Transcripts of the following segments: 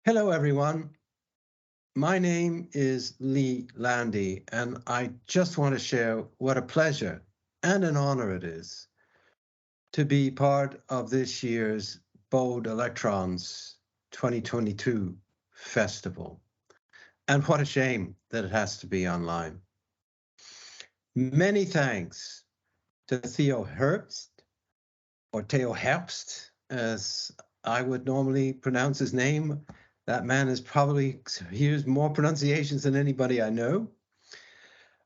Hello, everyone. My name is Leigh Landy, and I just want to share what a pleasure and an honor it is to be part of this year's Bode Electrons 2022 festival. And what a shame that it has to be online. Many thanks to Theo Herbst, or Theo Herbst, as I would normally pronounce his name. That man has probably used more pronunciations than anybody I know,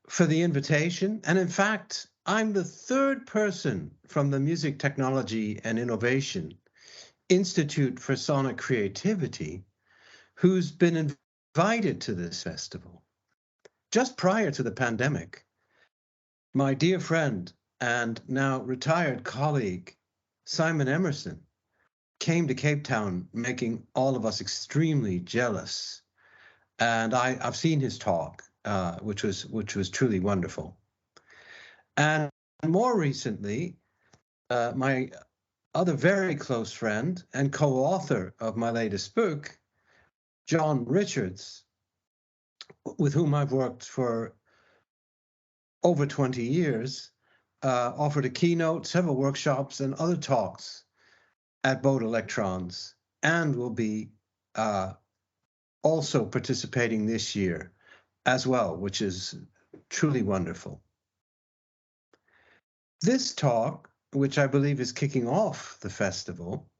for the invitation. And in fact, I'm the third person from the Music Technology and Innovation Institute for Sonic Creativity who's been invited to this festival. Just prior to the pandemic, my dear friend and now retired colleague, Simon Emerson, came to Cape Town, making all of us extremely jealous. And I've seen his talk, which was truly wonderful. And more recently, my other very close friend and co-author of my latest book, John Richards, with whom I've worked for over 20 years, offered a keynote, several workshops, and other talks at Bode Electrons, and will be also participating this year as well, which is truly wonderful. This talk, which I believe is kicking off the festival,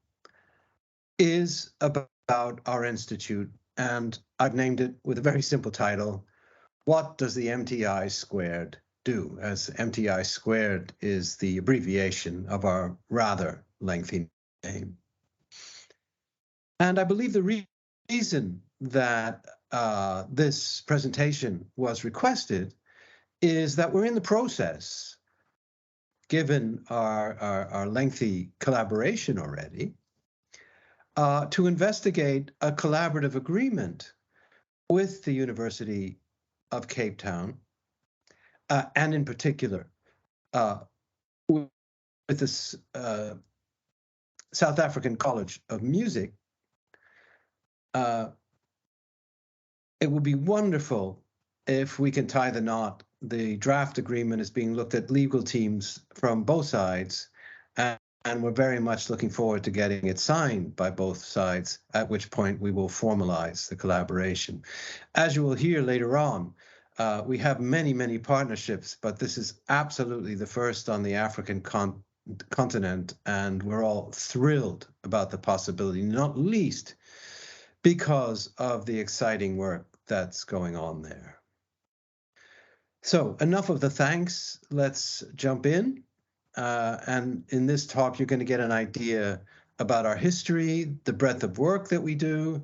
is about our institute, and I've named it with a very simple title: What does the MTI squared do? As MTI squared is the abbreviation of our rather lengthy name. And I believe the reason that this presentation was requested is that we're in the process, given our lengthy collaboration already, to investigate a collaborative agreement with the University of Cape Town, and in particular with the South African College of Music. It would be wonderful if we can tie the knot. The draft agreement is being looked at legal teams from both sides, and we're very much looking forward to getting it signed by both sides, at which point we will formalize the collaboration. As you will hear later on, we have many partnerships, but this is absolutely the first on the African continent, and we're all thrilled about the possibility, not least because of the exciting work that's going on there. So enough of the thanks, let's jump in. And in this talk, you're going to get an idea about our history, the breadth of work that we do,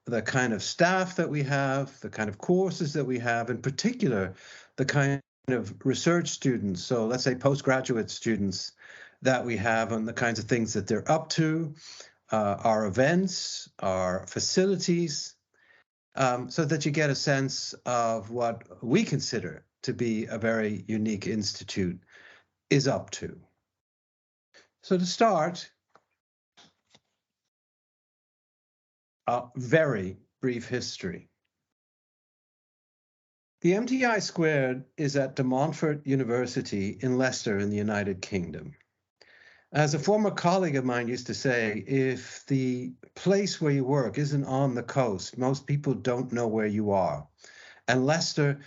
the kind of staff that we have, the kind of courses that we have, in particular, the kind of research students, so let's say postgraduate students that we have, and the kinds of things that they're up to, our events, our facilities, so that you get a sense of what we consider to be a very unique institute is up to. So to start, a very brief history. The MTI squared is at De Montfort University in Leicester in the United Kingdom. As a former colleague of mine used to say, if the place where you work isn't on the coast, most people don't know where you are. And Leicester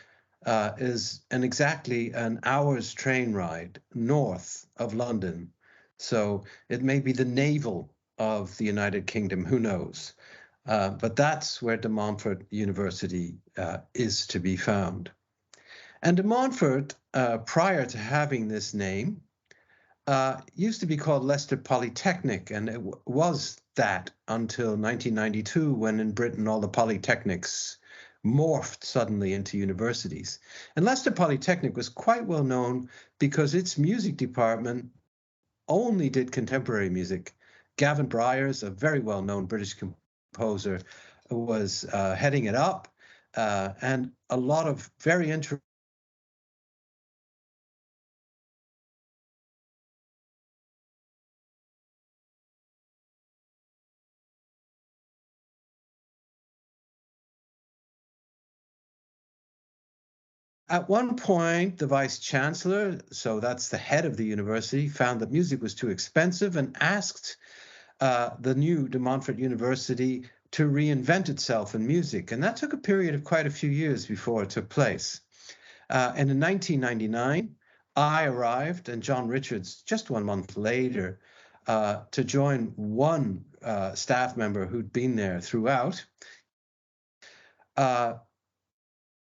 is exactly an hour's train ride north of London. So it may be the navel of the United Kingdom, who knows? But that's where De Montfort University is to be found. And De Montfort, prior to having this name, used to be called Leicester Polytechnic, and it was that until 1992, when in Britain all the polytechnics morphed suddenly into universities. And Leicester Polytechnic was quite well known because its music department only did contemporary music. Gavin Bryars, a very well-known British composer, was heading it up, and a lot of very interesting At one point, the vice chancellor, so that's the head of the university, found that music was too expensive and asked the new De Montfort University to reinvent itself in music. And that took a period of quite a few years before it took place. And in 1999, I arrived, and John Richards just 1 month later, to join one staff member who'd been there throughout,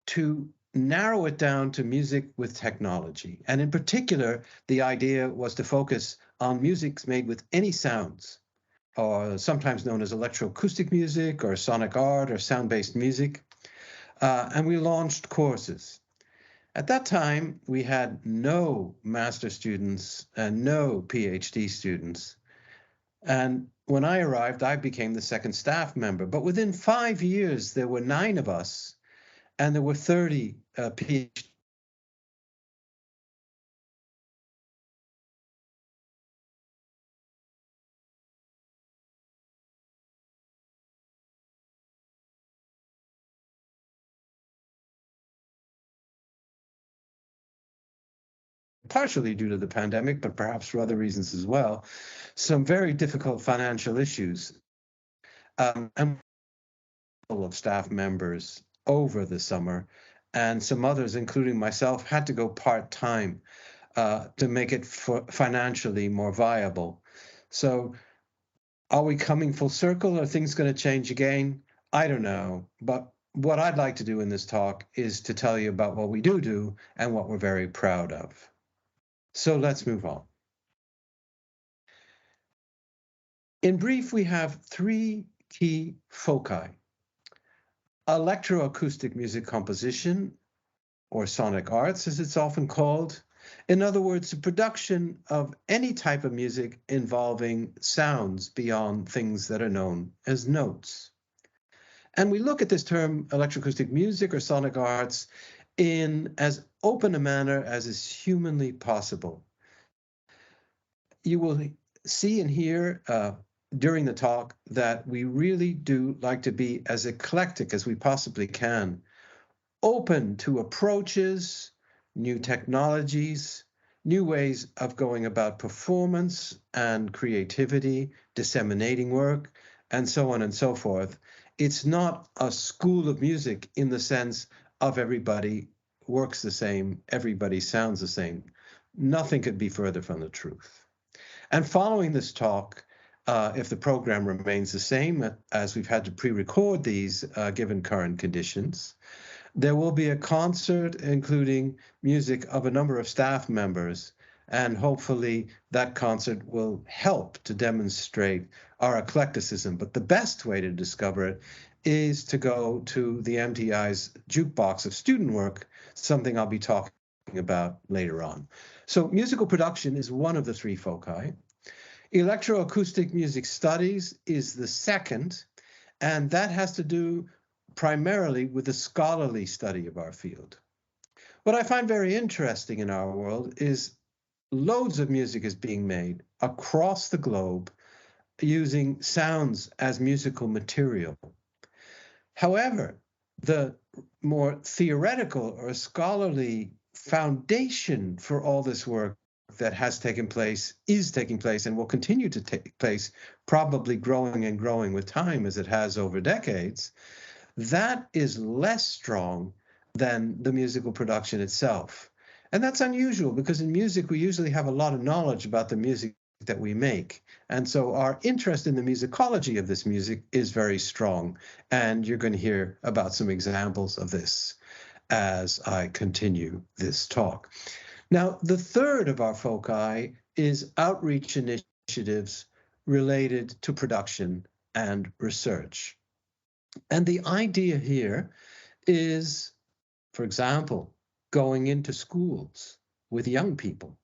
to narrow it down to music with technology. And in particular, the idea was to focus on music made with any sounds, or sometimes known as electroacoustic music or sonic art or sound-based music. And we launched courses. At that time, we had no master students and no PhD students. And when I arrived, I became the second staff member. But within 5 years, there were 9 of us, and there were 30 PhD. Partially due to the pandemic, but perhaps for other reasons as well, some very difficult financial issues. And of staff members over the summer, and some others, including myself, had to go part-time to make it financially more viable. So are we coming full circle? Are things going to change again? I don't know. But what I'd like to do in this talk is to tell you about what we do and what we're very proud of. So let's move on. In brief, we have 3 key foci: electroacoustic music composition, or sonic arts, as it's often called. In other words, the production of any type of music involving sounds beyond things that are known as notes. And we look at this term electroacoustic music or sonic arts in as open a manner as is humanly possible. You will see and hear during the talk that we really do like to be as eclectic as we possibly can, open to approaches, new technologies, new ways of going about performance and creativity, disseminating work, and so on and so forth. It's not a school of music in the sense of everybody works the same, everybody sounds the same. Nothing could be further from the truth. And following this talk, if the program remains the same, as we've had to pre-record these given current conditions, there will be a concert including music of a number of staff members, and hopefully that concert will help to demonstrate our eclecticism. But the best way to discover it is to go to the MTI's jukebox of student work, something I'll be talking about later on. So musical production is one of the 3 foci. Electroacoustic music studies is the second, and that has to do primarily with the scholarly study of our field. What I find very interesting in our world is loads of music is being made across the globe using sounds as musical material. However, the more theoretical or scholarly foundation for all this work that has taken place, is taking place, and will continue to take place, probably growing and growing with time as it has over decades, that is less strong than the musical production itself. And that's unusual because in music, we usually have a lot of knowledge about the music that we make. And so our interest in the musicology of this music is very strong. And you're going to hear about some examples of this as I continue this talk. Now, the third of our foci is outreach initiatives related to production and research. And the idea here is, for example, going into schools with young people,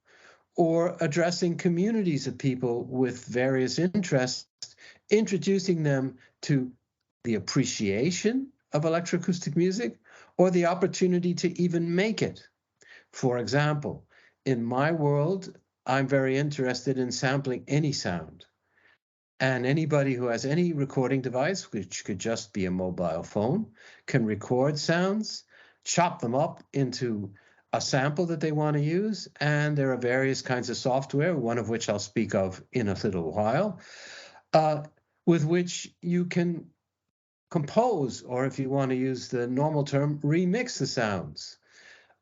or addressing communities of people with various interests, introducing them to the appreciation of electroacoustic music or the opportunity to even make it. For example, in my world, I'm very interested in sampling any sound. And anybody who has any recording device, which could just be a mobile phone, can record sounds. chop them up into a sample that they want to use. And there are various kinds of software, one of which I'll speak of in a little while, with which you can compose, or if you want to use the normal term, remix the sounds.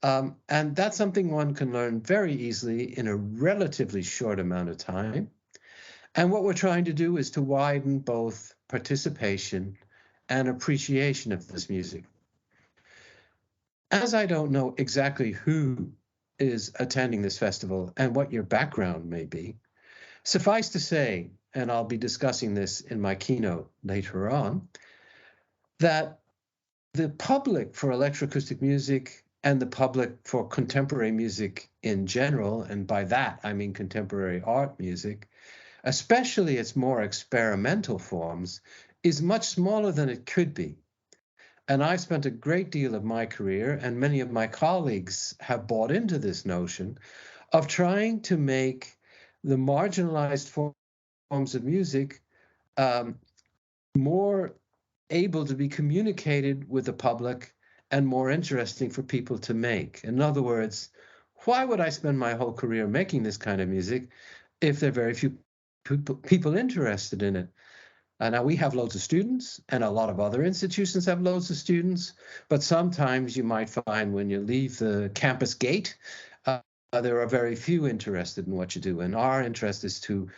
And that's something one can learn very easily in a relatively short amount of time. And what we're trying to do is to widen both participation and appreciation of this music. As I don't know exactly who is attending this festival and what your background may be, suffice to say, and I'll be discussing this in my keynote later on, that the public for electroacoustic music and the public for contemporary music in general, and by that I mean contemporary art music, especially its more experimental forms, is much smaller than it could be. And I've spent a great deal of my career, and many of my colleagues have bought into this notion of trying to make the marginalized forms of music more able to be communicated with the public and more interesting for people to make. In other words, why would I spend my whole career making this kind of music if there are very few people interested in it? Now, we have loads of students, and a lot of other institutions have loads of students, but sometimes you might find when you leave the campus gate, there are very few interested in what you do. And our interest is to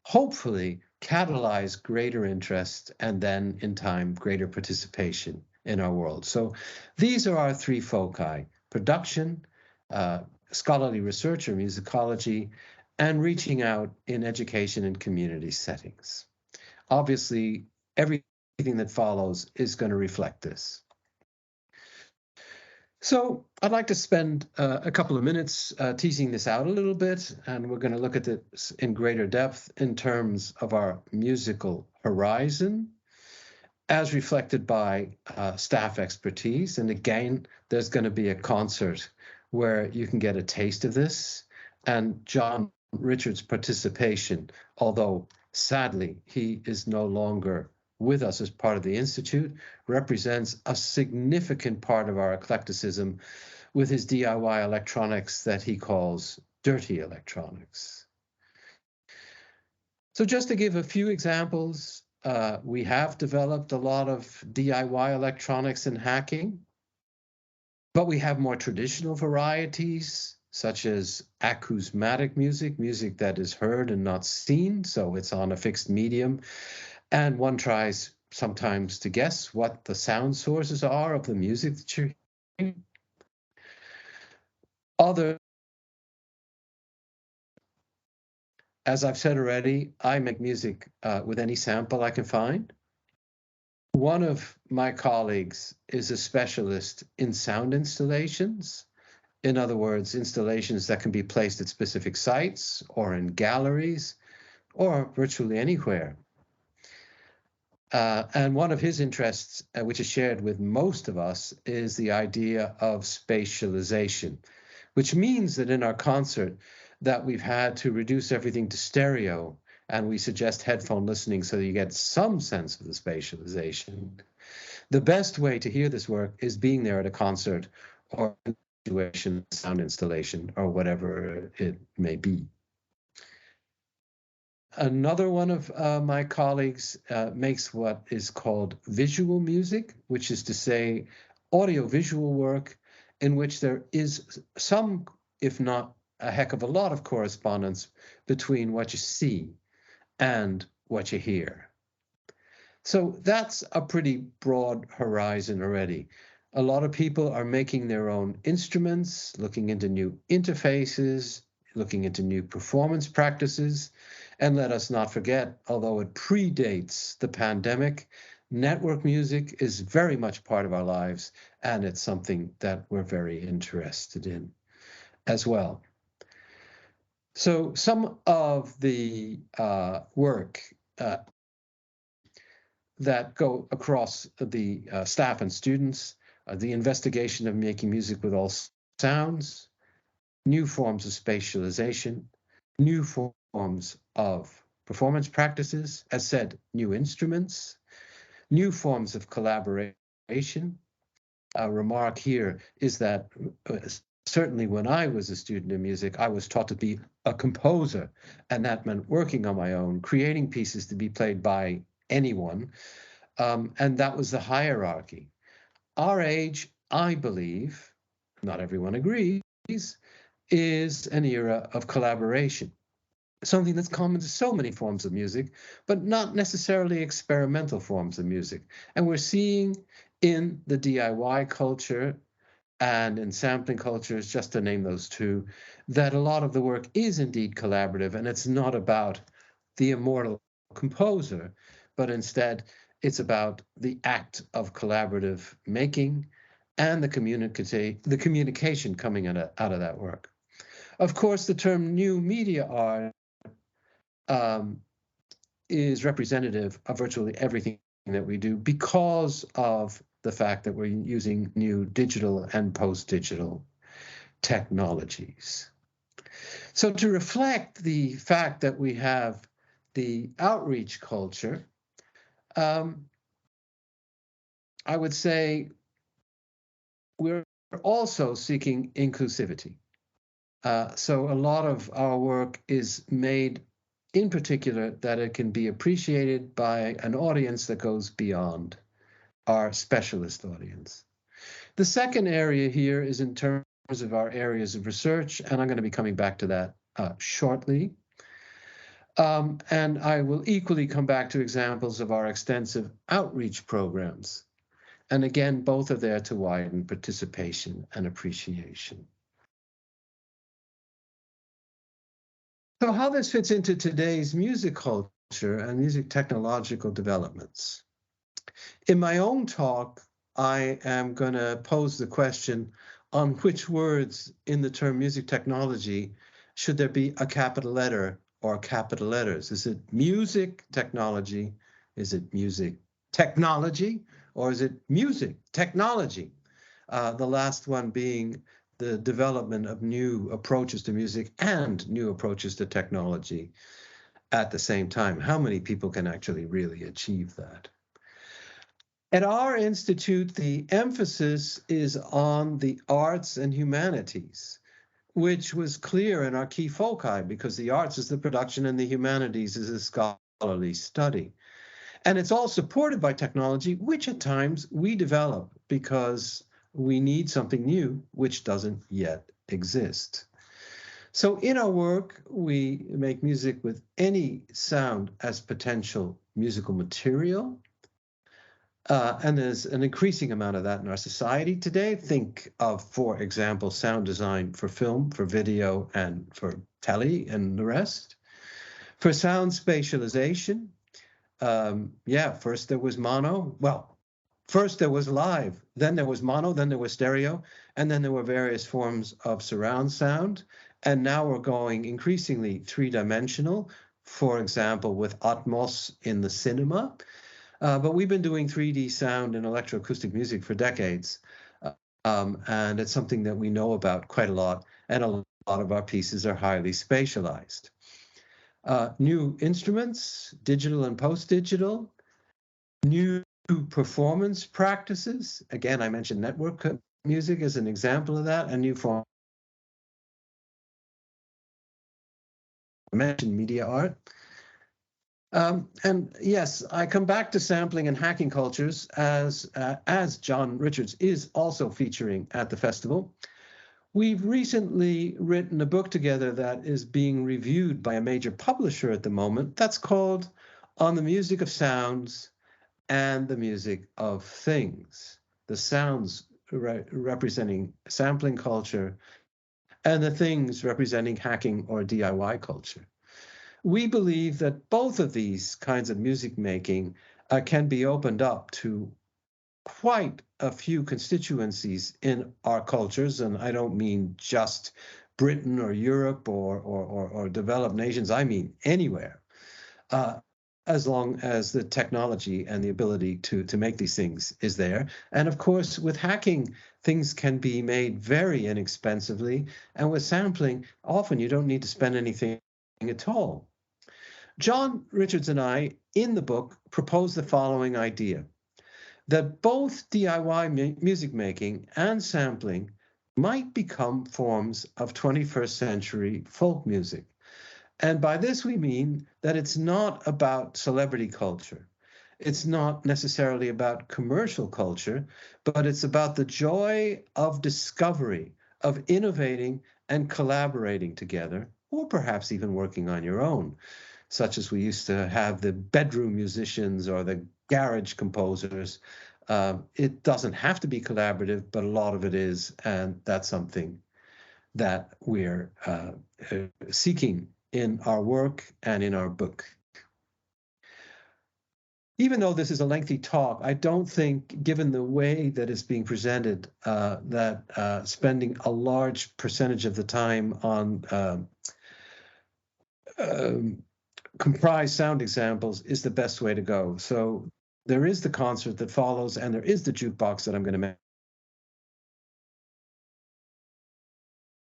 hopefully catalyze greater interest and then, in time, greater participation in our world. So these are our three foci: production, scholarly research or musicology, and reaching out in education and community settings. Obviously, everything that follows is going to reflect this. So I'd like to spend a couple of minutes teasing this out a little bit, and we're going to look at this in greater depth in terms of our musical horizon as reflected by staff expertise. And again, there's going to be a concert where you can get a taste of this, and John Richard's participation, although sadly, he is no longer with us as part of the Institute, represents a significant part of our eclecticism with his DIY electronics that he calls dirty electronics. So just to give a few examples, we have developed a lot of DIY electronics and hacking, but we have more traditional varieties, such as acousmatic music, music that is heard and not seen, so it's on a fixed medium. And one tries sometimes to guess what the sound sources are of the music that you're hearing. Other, as I've said already, I make music with any sample I can find. One of my colleagues is a specialist in sound installations. In other words, installations that can be placed at specific sites or in galleries or virtually anywhere. And one of his interests, which is shared with most of us, is the idea of spatialization, which means that in our concert that we've had to reduce everything to stereo, and we suggest headphone listening so that you get some sense of the spatialization. The best way to hear this work is being there at a concert or situation, sound installation, or whatever it may be. Another one of my colleagues makes what is called visual music, which is to say audio-visual work in which there is some, if not a heck of a lot of correspondence between what you see and what you hear. So that's a pretty broad horizon already. A lot of people are making their own instruments, looking into new interfaces, looking into new performance practices. And let us not forget, although it predates the pandemic, network music is very much part of our lives, and it's something that we're very interested in as well. So some of the work that go across the staff and students, the investigation of making music with all sounds, new forms of spatialization, new forms of performance practices, as said, new instruments, new forms of collaboration, remark here is that certainly when I was a student in music, I was taught to be a composer, and that meant working on my own, creating pieces to be played by anyone, and that was the hierarchy. Our age, I believe, not everyone agrees, is an era of collaboration, something that's common to so many forms of music, but not necessarily experimental forms of music. And we're seeing in the DIY culture and in sampling cultures, just to name those two, that a lot of the work is indeed collaborative, and it's not about the immortal composer, but instead it's about the act of collaborative making and the communication coming out of that work. Of course, the term new media art is representative of virtually everything that we do because of the fact that we're using new digital and post-digital technologies. So to reflect the fact that we have the outreach culture, I would say we're also seeking inclusivity. So a lot of our work is made in particular that it can be appreciated by an audience that goes beyond our specialist audience. The second area here is in terms of our areas of research, and I'm going to be coming back to that shortly. And I will equally come back to examples of our extensive outreach programs. And again, both are there to widen participation and appreciation. So how this fits into today's music culture and music technological developments. In my own talk, I am going to pose the question on which words in the term music technology should there be a capital letter or capital letters. Is it music technology? Is it music technology? Or is it music technology? The last one being the development of new approaches to music and new approaches to technology at the same time. How many people can actually really achieve that? At our institute, the emphasis is on the arts and humanities, which was clear in our key foci, because the arts is the production and the humanities is a scholarly study. And it's all supported by technology, which at times we develop because we need something new, which doesn't yet exist. So in our work, we make music with any sound as potential musical material. And there's an increasing amount of that in our society today. Think of, for example, sound design for film, for video, and for telly and the rest. For sound spatialization, first there was mono. Well, first there was live, then there was mono, then there was stereo, and then there were various forms of surround sound. And now we're going increasingly three-dimensional, for example, with Atmos in the cinema. But we've been doing 3D sound and electroacoustic music for decades. And it's something that we know about quite a lot. And a lot of our pieces are highly spatialized. New instruments, digital and post-digital, new performance practices. Again, I mentioned network music as an example of that, a new form. I mentioned media art. And yes, I come back to sampling and hacking cultures as John Richards is also featuring at the festival. We've recently written a book together that is being reviewed by a major publisher at the moment. That's called On the Music of Sounds and the Music of Things. The sounds representing sampling culture and the things representing hacking or DIY culture. We believe that both of these kinds of music making can be opened up to quite a few constituencies in our cultures, and I don't mean just Britain or Europe or developed nations, I mean anywhere, as long as the technology and the ability to make these things is there. And of course, with hacking, things can be made very inexpensively, and with sampling, often you don't need to spend anything at all. John Richards and I, in the book, propose the following idea. that both DIY music making and sampling might become forms of 21st century folk music. And by this, we mean that it's not about celebrity culture. It's not necessarily about commercial culture, but it's about the joy of discovery, of innovating and collaborating together, or perhaps even working on your own, such as we used to have the bedroom musicians or the garage composers. It doesn't have to be collaborative, but a lot of it is, and that's something that we're seeking in our work and in our book. Even though this is a lengthy talk, I don't think, given the way that it's being presented, that spending a large percentage of the time on comprised sound examples is the best way to go. So there is the concert that follows, and there is the jukebox that I'm going to make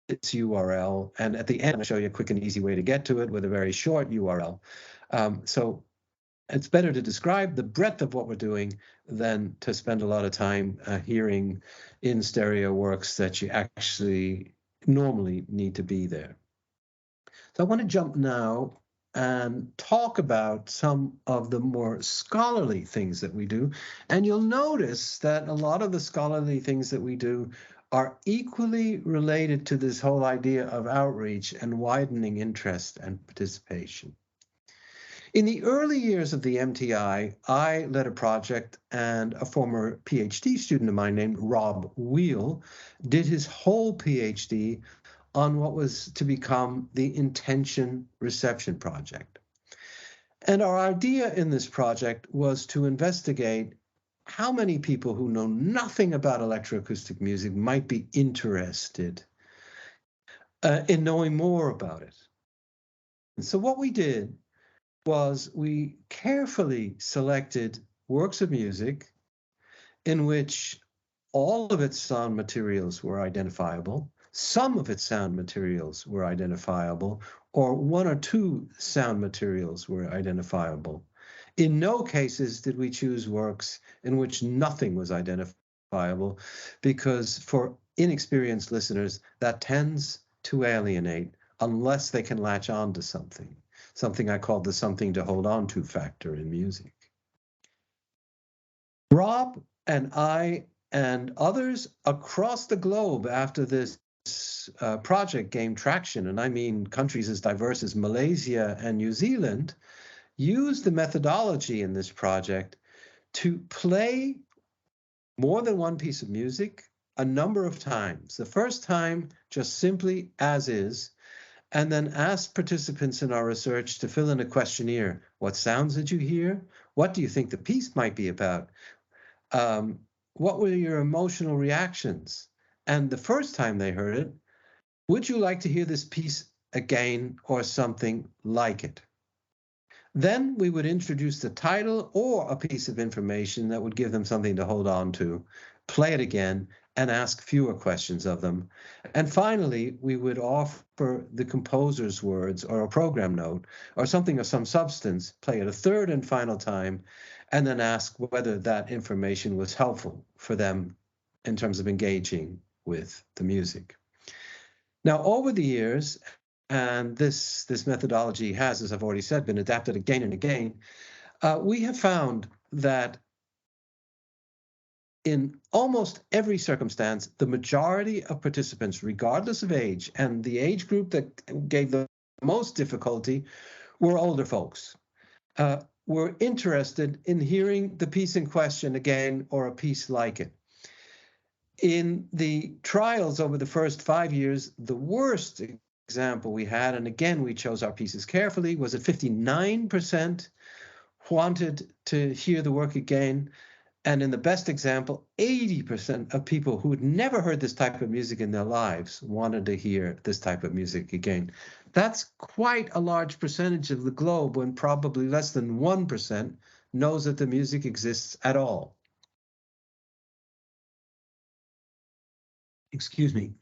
its URL. And at the end, I'll show you a quick and easy way to get to it with a very short URL. So it's better to describe the breadth of what we're doing than to spend a lot of time hearing in stereo works that you actually normally need to be there. So I want to jump now and talk about some of the more scholarly things that we do. And you'll notice that a lot of the scholarly things that we do are equally related to this whole idea of outreach and widening interest and participation. In the early years of the MTI, I led a project, and a former PhD student of mine named Rob Wheel did his whole PhD on what was to become the Intention Reception Project. And our idea in this project was to investigate how many people who know nothing about electroacoustic music might be interested in knowing more about it. And so what we did was we carefully selected works of music in which all of its sound materials were identifiable, some of its sound materials were identifiable, or one or two sound materials were identifiable. In no cases did we choose works in which nothing was identifiable, because for inexperienced listeners, that tends to alienate unless they can latch on to something I called the something to hold on to factor in music. Rob and I and others across the globe, after this project gained traction, and I mean countries as diverse as Malaysia and New Zealand, used the methodology in this project to play more than one piece of music a number of times. The first time, just simply as is, and then asked participants in our research to fill in a questionnaire. What sounds did you hear? What do you think the piece might be about? What were your emotional reactions? And the first time they heard it, would you like to hear this piece again or something like it? Then we would introduce the title or a piece of information that would give them something to hold on to, play it again, and ask fewer questions of them. And finally, we would offer the composer's words or a program note or something of some substance, play it a third and final time, and then ask whether that information was helpful for them in terms of engaging with the music. Now, over the years, and this methodology has, as I've already said, been adapted again and again, we have found that in almost every circumstance, the majority of participants, regardless of age, and the age group that gave the most difficulty were older folks, were interested in hearing the piece in question again or a piece like it. In the trials over the first 5 years, the worst example we had, and again, we chose our pieces carefully, was that 59% wanted to hear the work again. And in the best example, 80% of people who had never heard this type of music in their lives wanted to hear this type of music again. That's quite a large percentage of the globe, when probably less than 1% knows that the music exists at all. Excuse me.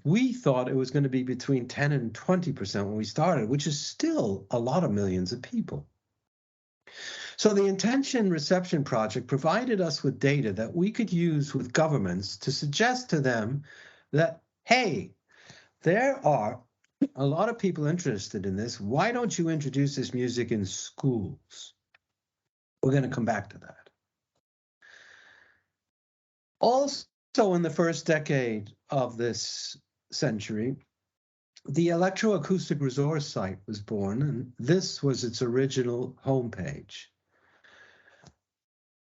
We thought it was going to be between 10 and 20% when we started, which is still a lot of millions of people. So the Intention Reception Project provided us with data that we could use with governments to suggest to them that, hey, there are a lot of people interested in this. Why don't you introduce this music in schools? We're going to come back to that. Also, in the first decade of this century, the Electroacoustic Resource Site was born, and this was its original homepage.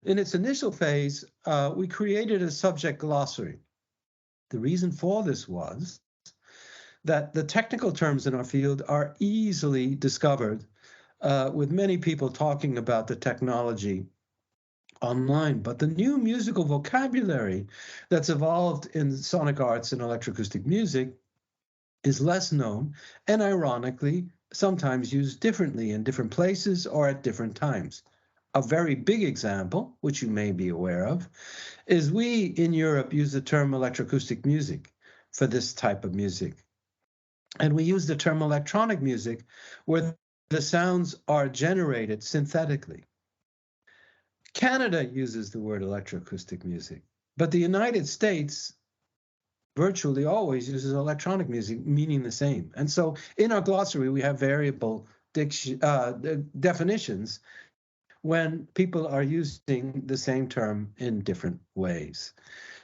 In its initial phase, we created a subject glossary. The reason for this was that the technical terms in our field are easily discovered with many people talking about the technology online, but the new musical vocabulary that's evolved in sonic arts and electroacoustic music is less known and ironically sometimes used differently in different places or at different times. A very big example, which you may be aware of, is we in Europe use the term electroacoustic music for this type of music. And we use the term electronic music where the sounds are generated synthetically. Canada uses the word electroacoustic music, but the United States virtually always uses electronic music, meaning the same. And so in our glossary, we have variable definitions when people are using the same term in different ways.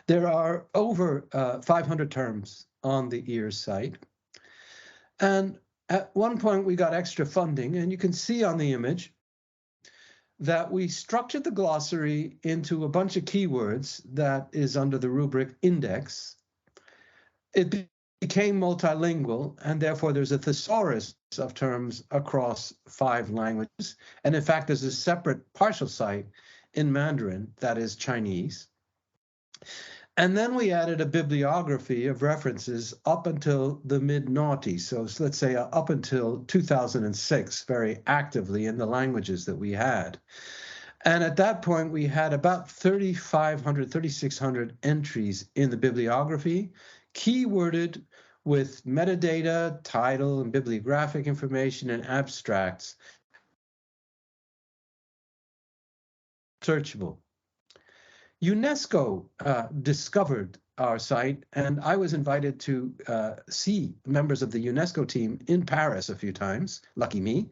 There are over 500 terms on the EARS site. And at one point, we got extra funding, and you can see on the image that we structured the glossary into a bunch of keywords that is under the rubric index. It became multilingual, and therefore there's a thesaurus of terms across 5 languages. And in fact, there's a separate partial site in Mandarin that is Chinese. And then we added a bibliography of references up until the mid-noughties. So let's say up until 2006, very actively in the languages that we had. And at that point, we had about 3,500, 3,600 entries in the bibliography, keyworded with metadata, title, and bibliographic information and abstracts. Searchable. UNESCO discovered our site, and I was invited to see members of the UNESCO team in Paris a few times, lucky me,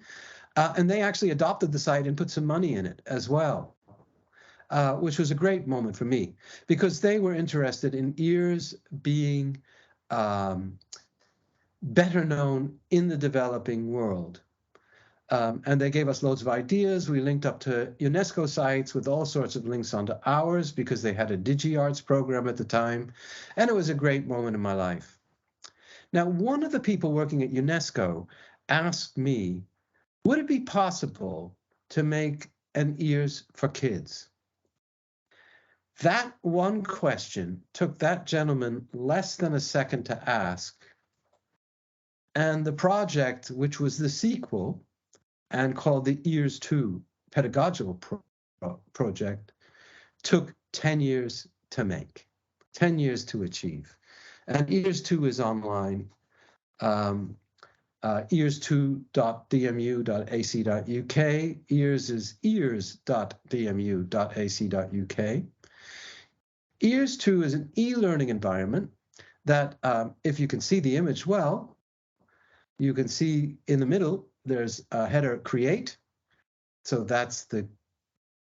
and they actually adopted the site and put some money in it as well, which was a great moment for me because they were interested in ears being better known in the developing world. And they gave us loads of ideas. We linked up to UNESCO sites with all sorts of links onto ours because they had a DigiArts program at the time. And it was a great moment in my life. Now, one of the people working at UNESCO asked me, would it be possible to make an ears for kids? That one question took that gentleman less than a second to ask. And the project, which was the sequel, and called the EARS 2 Pedagogical Project, took 10 years to make, 10 years to achieve. And EARS 2 is online, ears2.dmu.ac.uk. EARS is ears.dmu.ac.uk. EARS 2 is an e-learning environment that, if you can see the image well, you can see in the middle, there's a header create. So that's the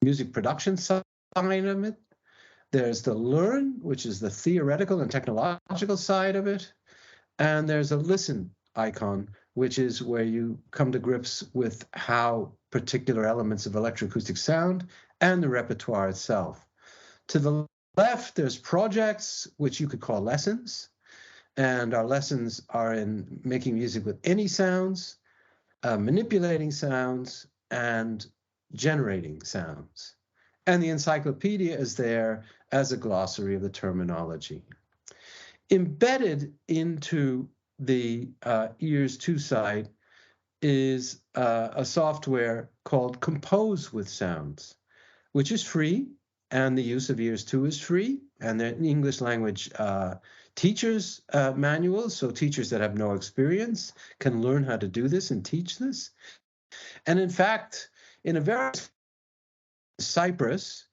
music production side of it. There's the learn, which is the theoretical and technological side of it. And there's a listen icon, which is where you come to grips with how particular elements of electroacoustic sound and the repertoire itself. To the left, there's projects, which you could call lessons. And our lessons are in making music with any sounds, manipulating sounds, and generating sounds. And the encyclopedia is there as a glossary of the terminology. Embedded into the EARS 2 site is a software called Compose with Sounds, which is free, and the use of EARS 2 is free, and the English language teachers manuals, so teachers that have no experience can learn how to do this and teach this. And in fact, in a very Cyprus,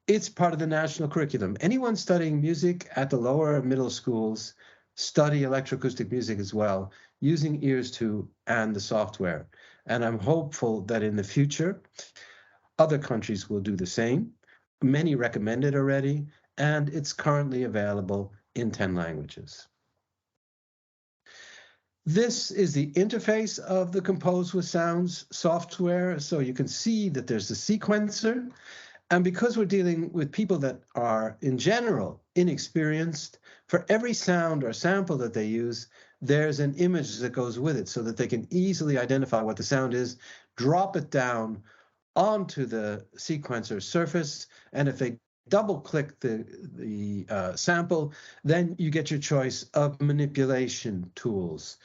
it's part of the national curriculum. Anyone studying music at the lower and middle schools study electroacoustic music as well, using Ears2 and the software. And I'm hopeful that in the future, other countries will do the same. Many recommend it already, and it's currently available in 10 languages. This is the interface of the Compose with Sounds software. So you can see that there's a sequencer. And because we're dealing with people that are, in general, inexperienced, for every sound or sample that they use, there's an image that goes with it so that they can easily identify what the sound is, drop it down onto the sequencer surface, and if they double-click the sample, then you get your choice of manipulation tools.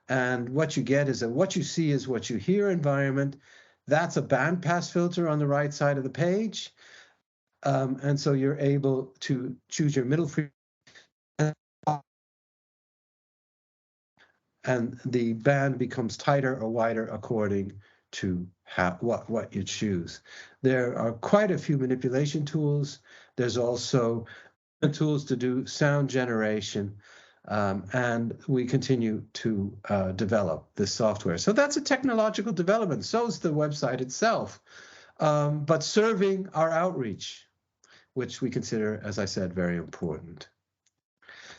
And what you get is what you see is what you hear environment. That's a bandpass filter on the right side of the page. And so you're able to choose your middle frequency, and the band becomes tighter or wider according to what you choose. There are quite a few manipulation tools. There's also tools to do sound generation, and we continue to develop this software. So that's a technological development. So is the website itself, but serving our outreach, which we consider, as I said, very important.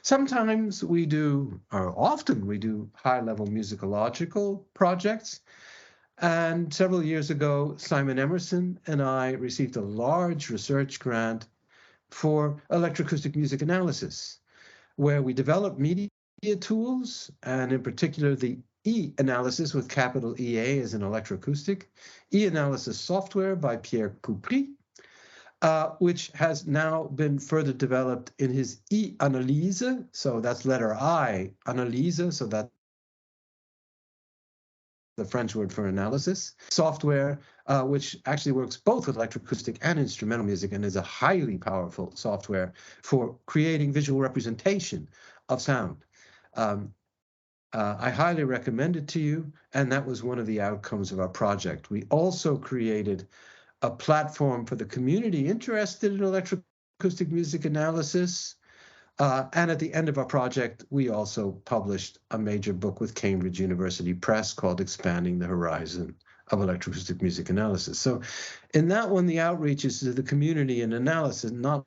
Sometimes we do, or often we do, high-level musicological projects. And several years ago, Simon Emerson and I received a large research grant for electroacoustic music analysis, where we developed media tools, and in particular the E-analysis with capital EA as an electroacoustic, E-analysis software by Pierre Coupry, which has now been further developed in his E-analyse, so that's letter I, analyse, so that's the French word for analysis, software, which actually works both with electroacoustic and instrumental music and is a highly powerful software for creating visual representation of sound. I highly recommend it to you, and that was one of the outcomes of our project. We also created a platform for the community interested in electroacoustic music analysis. And at the end of our project, we also published a major book with Cambridge University Press called Expanding the Horizon of Electroacoustic Music Analysis. So in that one, the outreach is to the community and analysis, not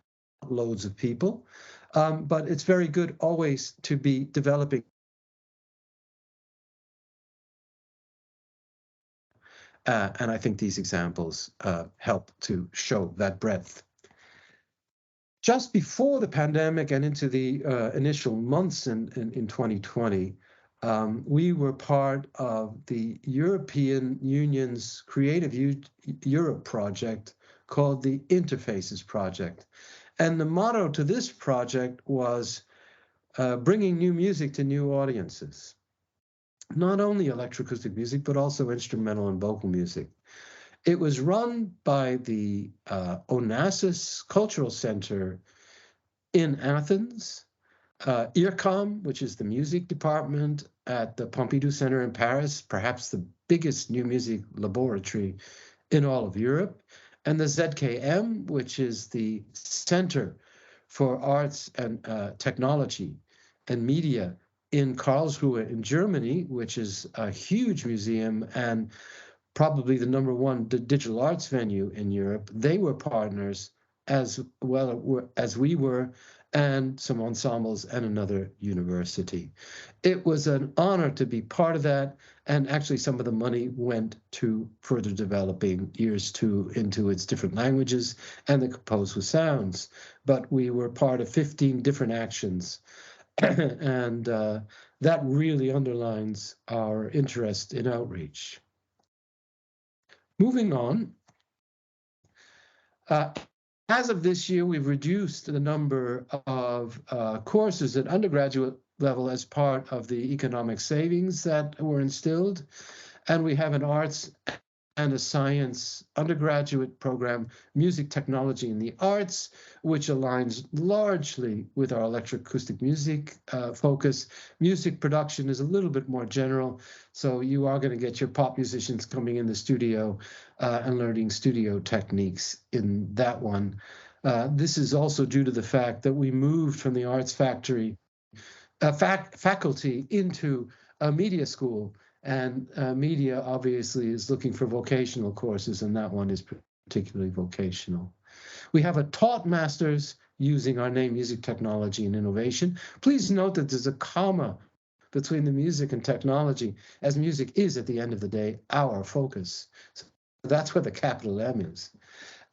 loads of people. But it's very good always to be developing. And I think these examples help to show that breadth. Just before the pandemic and into the initial months in 2020, we were part of the European Union's Creative Europe project called the Interfaces Project. And the motto to this project was bringing new music to new audiences. Not only electroacoustic music, but also instrumental and vocal music. It was run by the Onassis Cultural Center in Athens, IRCAM, which is the music department at the Pompidou Center in Paris, perhaps the biggest new music laboratory in all of Europe, and the ZKM, which is the Center for Arts and Technology and Media in Karlsruhe in Germany, which is a huge museum and probably the #1 digital arts venue in Europe. They were partners as well as we were, and some ensembles and another university. It was an honor to be part of that, and actually some of the money went to further developing Ears2 into its different languages and the Compose with Sounds. But we were part of 15 different actions, and that really underlines our interest in outreach. Moving on, as of this year, we've reduced the number of courses at undergraduate level as part of the economic savings that were instilled, and we have an arts and a science undergraduate program, Music Technology in the Arts, which aligns largely with our electroacoustic music focus. Music production is a little bit more general, so you are going to get your pop musicians coming in the studio and learning studio techniques in that one. This is also due to the fact that we moved from the arts faculty into a media school, and media obviously is looking for vocational courses, and that one is particularly vocational. We have a taught master's using our name, Music Technology and Innovation. Please note that there's a comma between the music and technology, as music is, at the end of the day, our focus. So that's where the capital M is.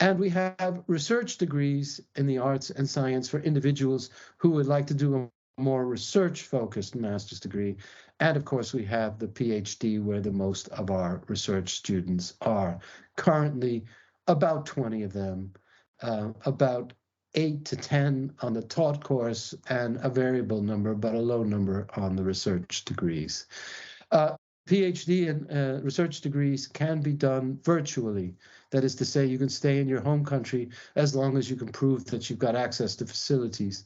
And we have research degrees in the arts and science for individuals who would like to do a more research-focused master's degree. And of course, we have the PhD, where the most of our research students are. Currently, about 20 of them, about 8 to 10 on the taught course, and a variable number, but a low number on the research degrees. PhD and research degrees can be done virtually. That is to say, you can stay in your home country as long as you can prove that you've got access to facilities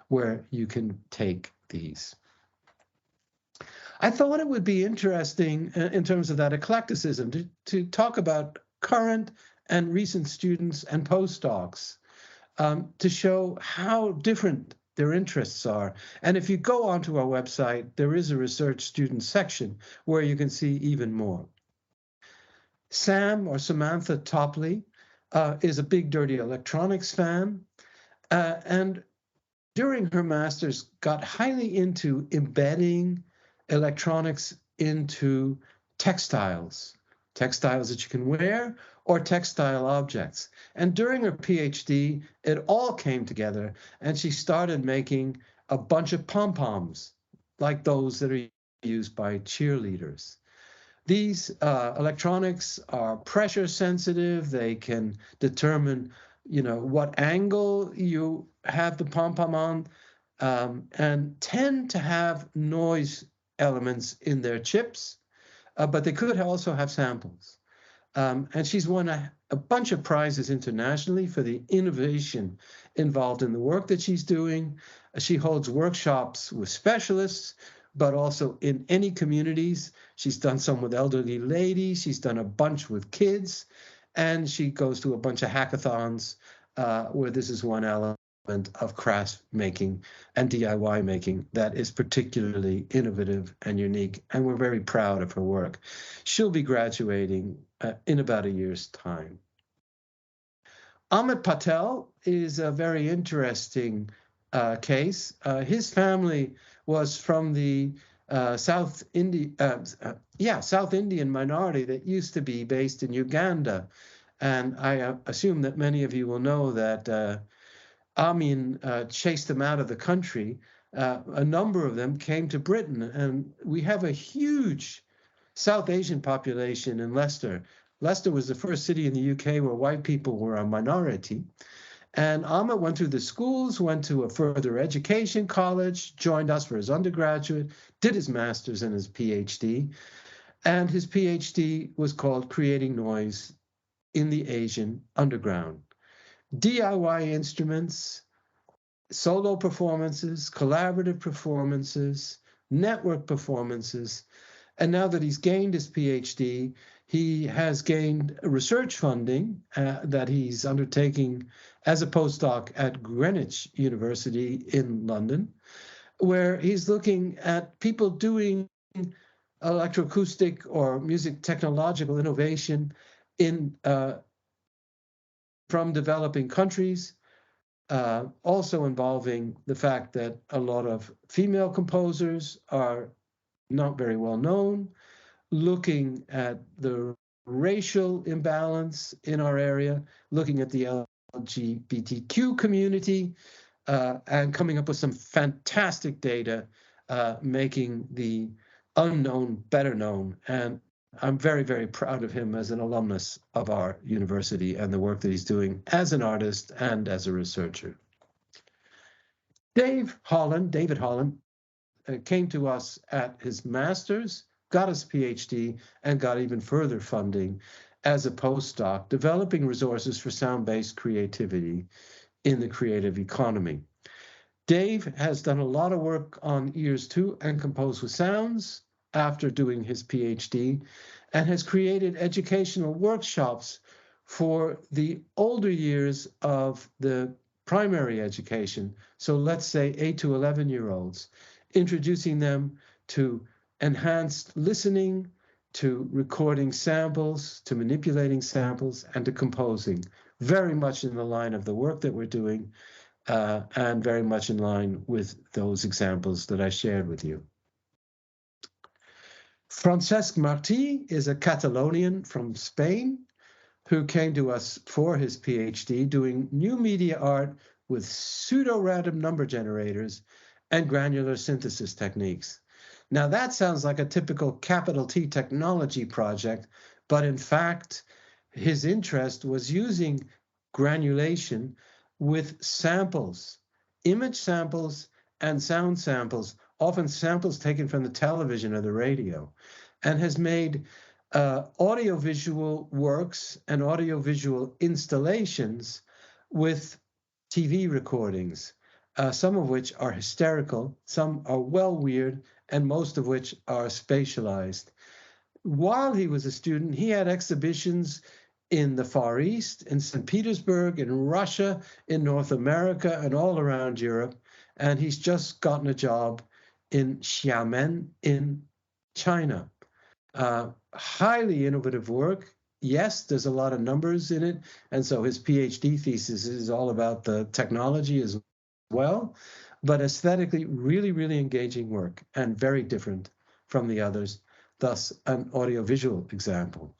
where you can take these. I thought it would be interesting in terms of that eclecticism to talk about current and recent students and postdocs to show how different their interests are. And if you go onto our website, there is a research student section where you can see even more. Sam, or Samantha Topley, is a big Dirty Electronics fan, and during her master's got highly into embedding electronics into textiles that you can wear, or textile objects. And during her PhD, it all came together, and she started making a bunch of pom-poms, like those that are used by cheerleaders. These electronics are pressure sensitive. They can determine, what angle you have the pom-pom on, and tend to have noise elements in their chips, but they could also have samples. And she's won a bunch of prizes internationally for the innovation involved in the work that she's doing. She holds workshops with specialists, but also in any communities. She's done some with elderly ladies. She's done a bunch with kids. And she goes to a bunch of hackathons where this is one element of craft making and DIY making that is particularly innovative and unique, and we're very proud of her work. She'll be graduating in about a year's time. Amit Patel is a very interesting case. His family was from the South Indian minority that used to be based in Uganda, and I assume that many of you will know that Amin chased them out of the country. A number of them came to Britain, and we have a huge South Asian population in Leicester. Leicester was the first city in the UK where white people were a minority. And Amit went through the schools, went to a further education college, joined us for his undergraduate, did his master's and his PhD. And his PhD was called Creating Noise in the Asian Underground. DIY instruments, solo performances, collaborative performances, network performances. And now that he's gained his PhD, he has gained research funding that he's undertaking as a postdoc at Greenwich University in London, where he's looking at people doing electroacoustic or music technological innovation from developing countries, also involving the fact that a lot of female composers are not very well known, looking at the racial imbalance in our area, looking at the LGBTQ community, and coming up with some fantastic data, making the unknown better known. And I'm very, very proud of him as an alumnus of our university and the work that he's doing as an artist and as a researcher. David Holland came to us at his master's, got his PhD, and got even further funding. as a postdoc, developing resources for sound-based creativity in the creative economy. Dave has done a lot of work on ears to and compose with sounds after doing his PhD, and has created educational workshops for the older years of the primary education. So let's say 8 to 11-year-olds, introducing them to enhanced listening, to recording samples, to manipulating samples, and to composing, very much in the line of the work that we're doing, and very much in line with those examples that I shared with you. Francesc Martí is a Catalonian from Spain who came to us for his PhD doing new media art with pseudo-random number generators and granular synthesis techniques. Now that sounds like a typical capital T technology project, but in fact, his interest was using granulation with samples, image samples and sound samples, often samples taken from the television or the radio, and has made audiovisual works and audiovisual installations with TV recordings, some of which are hysterical, some are well weird, and most of which are spatialized. While he was a student, he had exhibitions in the Far East, in St. Petersburg, in Russia, in North America, and all around Europe. And he's just gotten a job in Xiamen in China. Highly innovative work. Yes, there's a lot of numbers in it. And so his PhD thesis is all about the technology as well, but aesthetically really, really engaging work and very different from the others, thus an audiovisual example.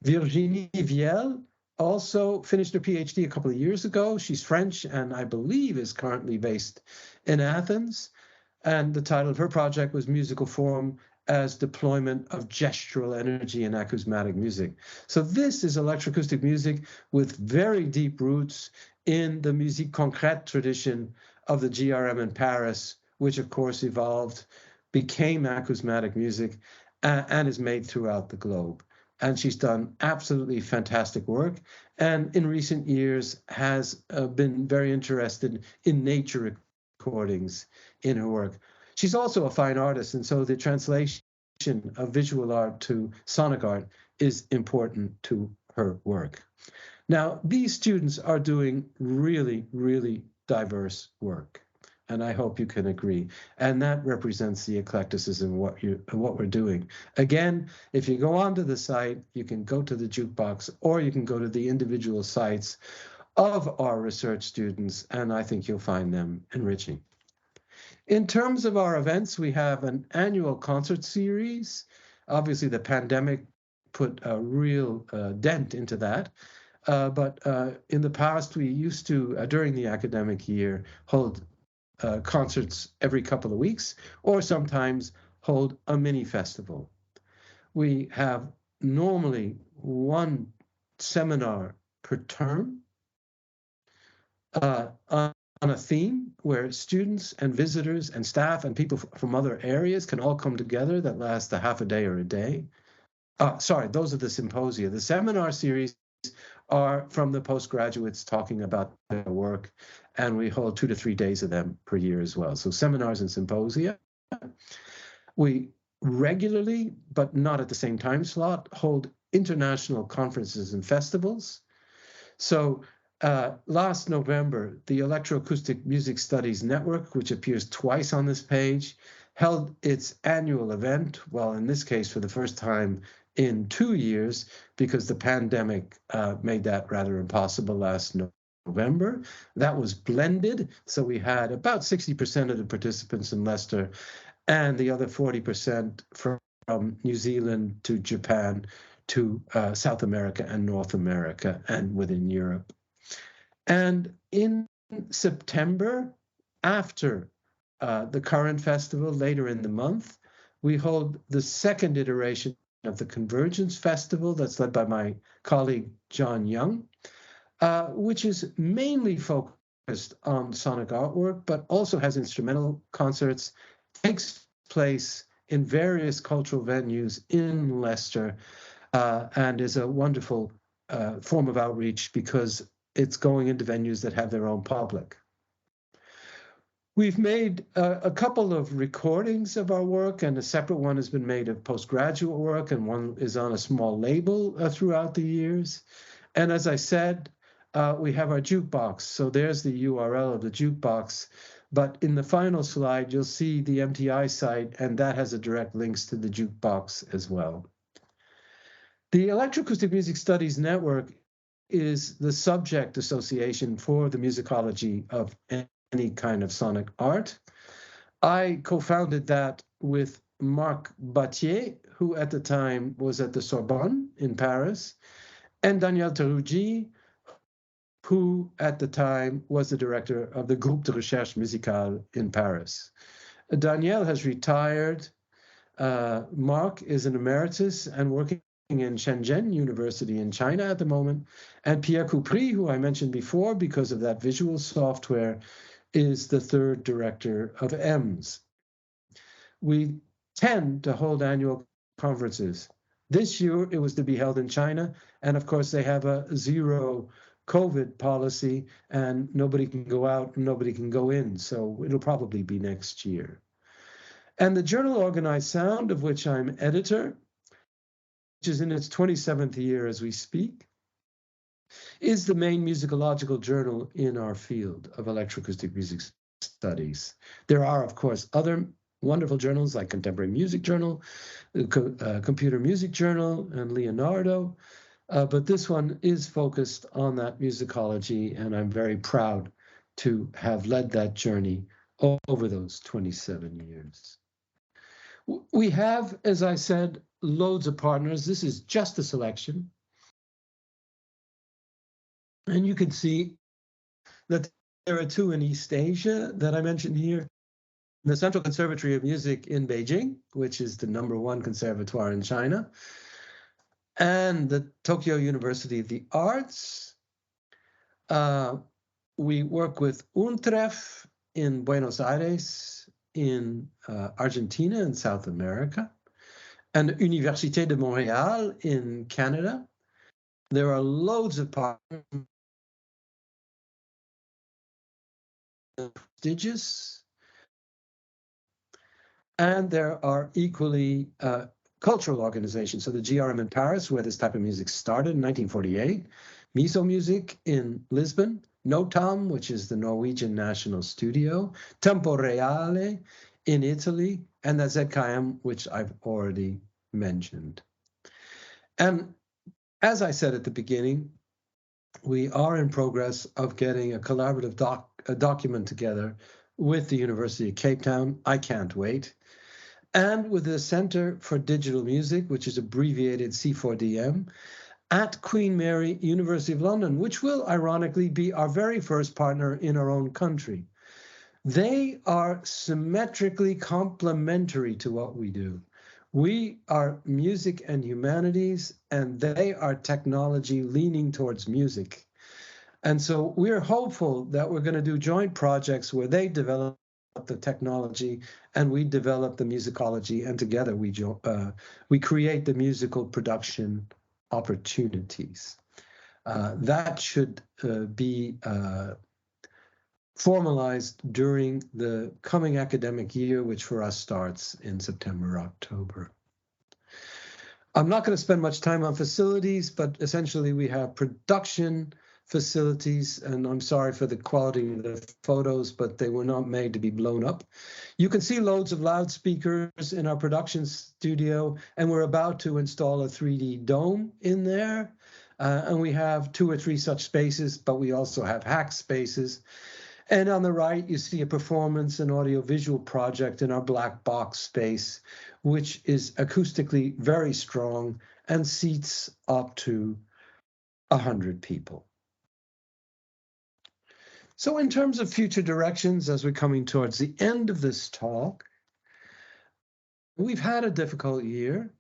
Virginie Viel also finished her PhD a couple of years ago. She's French and I believe is currently based in Athens. And the title of her project was Musical Form as Deployment of Gestural Energy in Acousmatic Music. So this is electroacoustic music with very deep roots in the musique concrète tradition of the GRM in Paris, which of course evolved, became acousmatic music, and is made throughout the globe. And she's done absolutely fantastic work, and in recent years has been very interested in nature recordings in her work. She's also a fine artist, and so the translation of visual art to sonic art is important to her work. Now, these students are doing really, really diverse work, and I hope you can agree. And that represents the eclecticism of what we're doing. Again, if you go onto the site, you can go to the jukebox, or you can go to the individual sites of our research students, and I think you'll find them enriching. In terms of our events, we have an annual concert series. Obviously, the pandemic put a real dent into that. But in the past, we used to, during the academic year, hold concerts every couple of weeks, or sometimes hold a mini festival. We have normally one seminar per term on a theme where students and visitors and staff and people from other areas can all come together that lasts a half a day or a day. Sorry, those are the symposia. The seminar series are from the postgraduates talking about their work, and we hold 2 to 3 days of them per year as well. So seminars and symposia. We regularly, but not at the same time slot, hold international conferences and festivals. So last November, the Electroacoustic Music Studies Network, which appears twice on this page, held its annual event, well, in this case, for the first time in 2 years, because the pandemic made that rather impossible last November. That was blended, so we had about 60% of the participants in Leicester, and the other 40% from New Zealand to Japan to South America and North America and within Europe. And in September, after the current festival, later in the month, we hold the second iteration of the Convergence Festival that's led by my colleague, John Young, which is mainly focused on sonic artwork, but also has instrumental concerts, takes place in various cultural venues in Leicester, and is a wonderful form of outreach because it's going into venues that have their own public. We've made a couple of recordings of our work, and a separate one has been made of postgraduate work, and one is on a small label throughout the years. And as I said, we have our jukebox. So there's the URL of the jukebox. But in the final slide, you'll see the MTI site, and that has a direct links to the jukebox as well. The Electroacoustic Music Studies Network is the subject association for the musicology of any kind of sonic art. I co-founded that with Marc Battier, who at the time was at the Sorbonne in Paris, and Daniel Teruggi, who at the time was the director of the Groupe de Recherche Musicale in Paris. Daniel has retired. Marc is an emeritus and working in Shenzhen University in China at the moment. And Pierre Coupry, who I mentioned before because of that visual software, is the third director of EMS. We tend to hold annual conferences. This year, it was to be held in China. And of course, they have a zero COVID policy, and nobody can go out and nobody can go in. So it'll probably be next year. And the journal Organized Sound, of which I'm editor, which is in its 27th year as we speak, is the main musicological journal in our field of electroacoustic music studies. There are, of course, other wonderful journals like Contemporary Music Journal, Computer Music Journal, and Leonardo, but this one is focused on that musicology, and I'm very proud to have led that journey over those 27 years. We have, as I said, loads of partners. This is just a selection. And you can see that there are two in East Asia that I mentioned here. The Central Conservatory of Music in Beijing, which is the #1 conservatoire in China, and the Tokyo University of the Arts. We work with UNTREF in Buenos Aires, in Argentina and South America, and Université de Montréal in Canada. There are loads of partners, prestigious, and there are equally cultural organizations. So the GRM in Paris, where this type of music started in 1948, Miso Music in Lisbon, Notam, which is the Norwegian National Studio, Tempo Reale in Italy, and the ZKM, which I've already mentioned. And as I said at the beginning, we are in progress of getting a collaborative document together with the University of Cape Town. I can't wait. And with the Center for Digital Music, which is abbreviated C4DM, at Queen Mary, University of London, which will ironically be our very first partner in our own country. They are symmetrically complementary to what we do. We are music and humanities, and they are technology leaning towards music. And so we're hopeful that we're going to do joint projects where they develop the technology and we develop the musicology, and together we create the musical production opportunities. That should be formalized during the coming academic year, which for us starts in September, October. I'm not going to spend much time on facilities, but essentially we have production facilities, and I'm sorry for the quality of the photos, but they were not made to be blown up. You can see loads of loudspeakers in our production studio, and we're about to install a 3D dome in there. And we have 2 or 3 such spaces, but we also have hack spaces. And on the right, you see a performance and audiovisual project in our black box space, which is acoustically very strong and seats up to 100 people. So in terms of future directions, as we're coming towards the end of this talk, we've had a difficult year.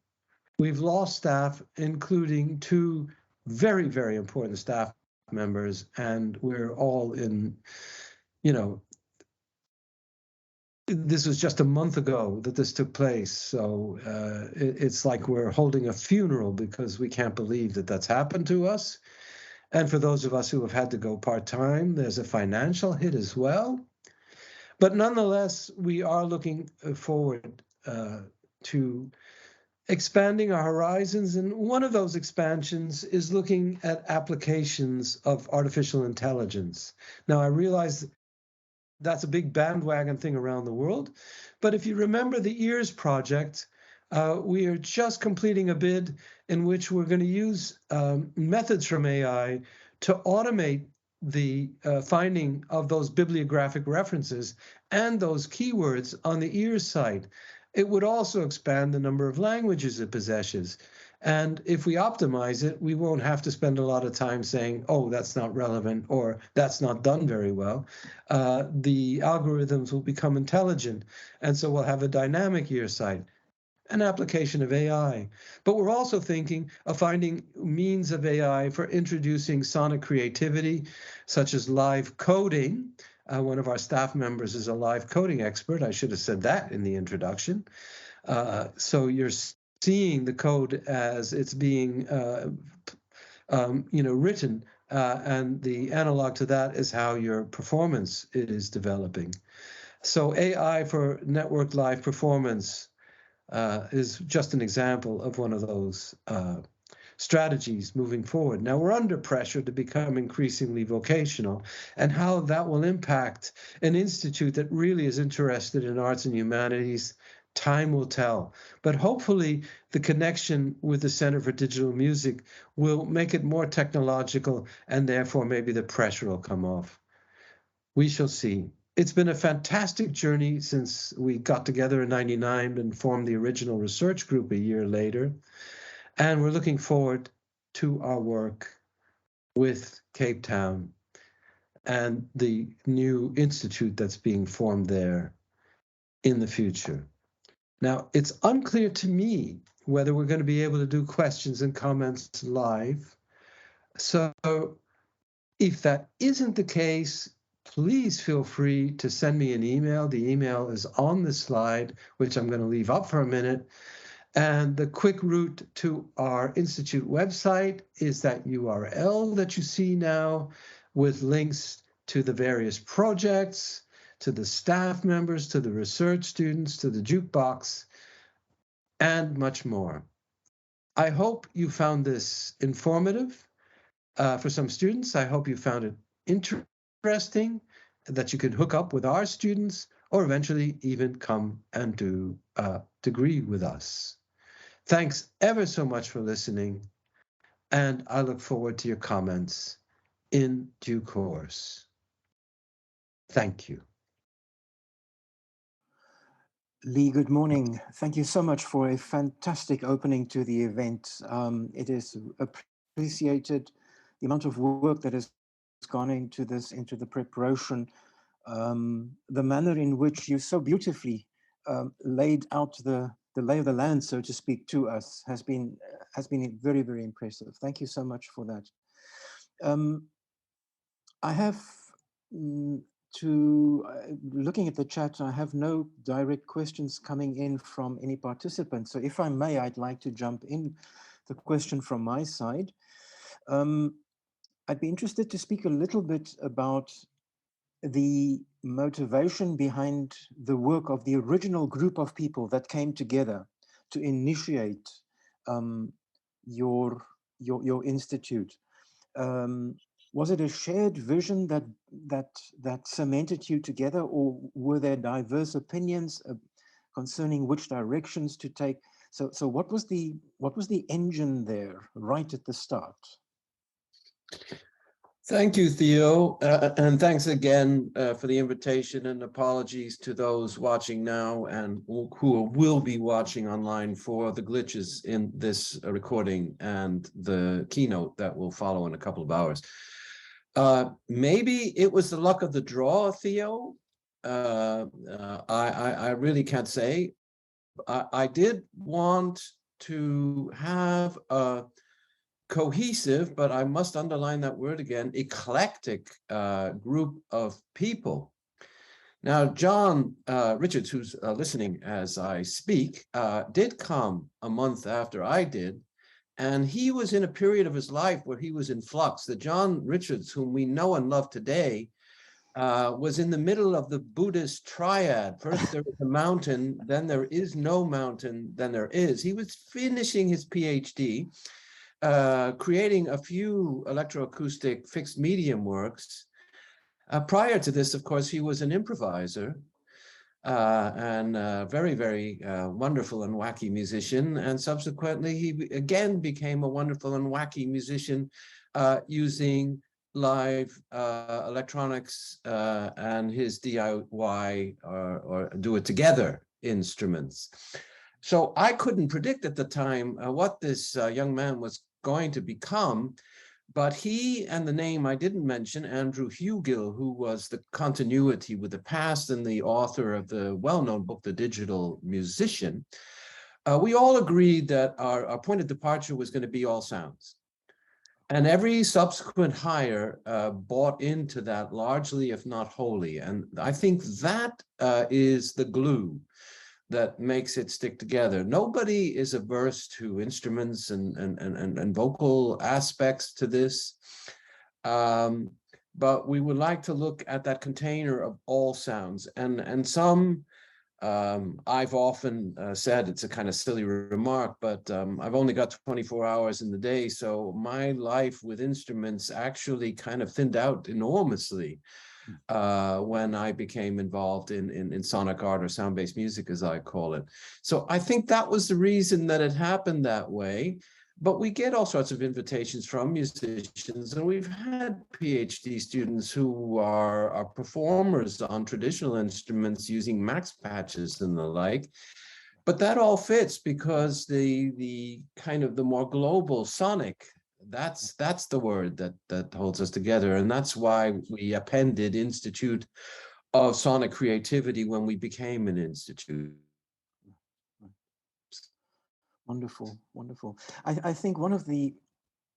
We've lost staff, including 2 very, very important staff members, and we're all in, this was just a month ago that this took place. So it's like we're holding a funeral because we can't believe that that's happened to us. And for those of us who have had to go part-time, there's a financial hit as well. But nonetheless, we are looking forward to expanding our horizons. And one of those expansions is looking at applications of artificial intelligence. Now, I realize that's a big bandwagon thing around the world. But if you remember the EARS project, we are just completing a bid in which we're going to use methods from AI to automate the finding of those bibliographic references and those keywords on the EARS site. It would also expand the number of languages it possesses. And if we optimize it, we won't have to spend a lot of time saying, oh, that's not relevant or that's not done very well. The algorithms will become intelligent. And so we'll have a dynamic EARS site, an application of AI. But we're also thinking of finding means of AI for introducing sonic creativity, such as live coding. One of our staff members is a live coding expert. I should have said that in the introduction. So you're seeing the code as it's being written, and the analog to that is how your performance is developing. So AI for network live performance is just an example of one of those strategies moving forward. Now we're under pressure to become increasingly vocational, and how that will impact an institute that really is interested in arts and humanities, time will tell. But hopefully the connection with the Center for Digital Music will make it more technological, and therefore maybe the pressure will come off. We shall see. It's been a fantastic journey since we got together in '99 and formed the original research group a year later. And we're looking forward to our work with Cape Town and the new institute that's being formed there in the future. Now, it's unclear to me whether we're going to be able to do questions and comments live. So if that isn't the case, please feel free to send me an email. The email is on the slide, which I'm going to leave up for a minute. And the quick route to our Institute website is that URL that you see now, with links to the various projects, to the staff members, to the research students, to the jukebox, and much more. I hope you found this informative. For some students, I hope you found it interesting, that you could hook up with our students or eventually even come and do a degree with us. Thanks ever so much for listening, and I look forward to your comments in due course. Thank you. Leigh, good morning. Thank you so much for a fantastic opening to the event. It is appreciated, the amount of work that has gone into this, into the preparation, the manner in which you so beautifully laid out the lay of the land, so to speak, to us has been very, very impressive. Thank you so much for that. I have looking at the chat, I have no direct questions coming in from any participants. So if I may, I'd like to jump in the question from my side. I'd be interested to speak a little bit about the motivation behind the work of the original group of people that came together to initiate your institute. Was it a shared vision that cemented you together, or were there diverse opinions concerning which directions to take? So what was the engine there right at the start? Thank you, Theo, and thanks again for the invitation, and apologies to those watching now and who will be watching online for the glitches in this recording and the keynote that will follow in a couple of hours. Maybe it was the luck of the draw, Theo. I really can't say. I did want to have a cohesive, but I must underline that word again, eclectic group of people. Now, John Richards, who's listening as I speak, did come a month after I did, and he was in a period of his life where he was in flux. The John Richards, whom we know and love today, was in the middle of the Buddhist triad. First there is a mountain, then there is no mountain, then there is. He was finishing his PhD, creating a few electroacoustic fixed medium works. Prior to this, of course, he was an improviser and very, very wonderful and wacky musician. And subsequently, he again became a wonderful and wacky musician using live electronics and his DIY or do-it-together instruments. So I couldn't predict at the time what this young man was going to become. But he and the name I didn't mention, Andrew Hugill, who was the continuity with the past and the author of the well-known book, The Digital Musician, we all agreed that our point of departure was going to be all sounds. And every subsequent hire bought into that largely, if not wholly. And I think that is the glue that makes it stick together. Nobody is averse to instruments and vocal aspects to this, but we would like to look at that container of all sounds. And some, I've often said, it's a kind of silly remark, but I've only got 24 hours in the day, so my life with instruments actually kind of thinned out enormously when I became involved in sonic art or sound-based music, as I call it. So I think that was the reason that it happened that way. But we get all sorts of invitations from musicians, and we've had PhD students who are performers on traditional instruments using max patches and the like. But that all fits because the kind of the more global sonic, that's the word that holds us together. And that's why we appended Institute of Sonic Creativity when we became an institute. Wonderful, wonderful. I think one of the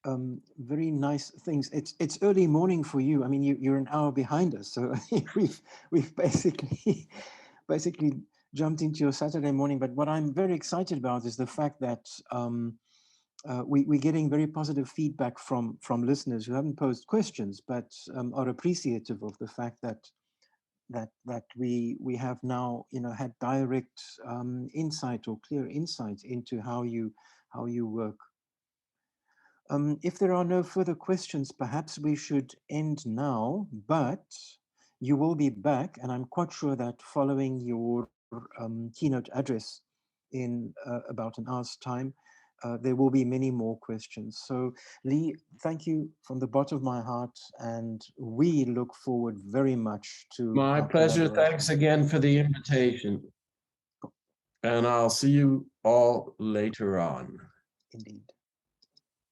very nice things, it's early morning for you. I mean, you're an hour behind us, so we've basically jumped into your Saturday morning. But what I'm very excited about is the fact that we're getting very positive feedback from listeners who haven't posed questions, but are appreciative of the fact that we have now, had direct insight or clear insight into how you work. If there are no further questions, perhaps we should end now, but you will be back, and I'm quite sure that following your keynote address in about an hour's time, there will be many more questions. So Leigh, thank you from the bottom of my heart, and we look forward very much to my pleasure. Thanks again for the invitation. And I'll see you all later on. Indeed.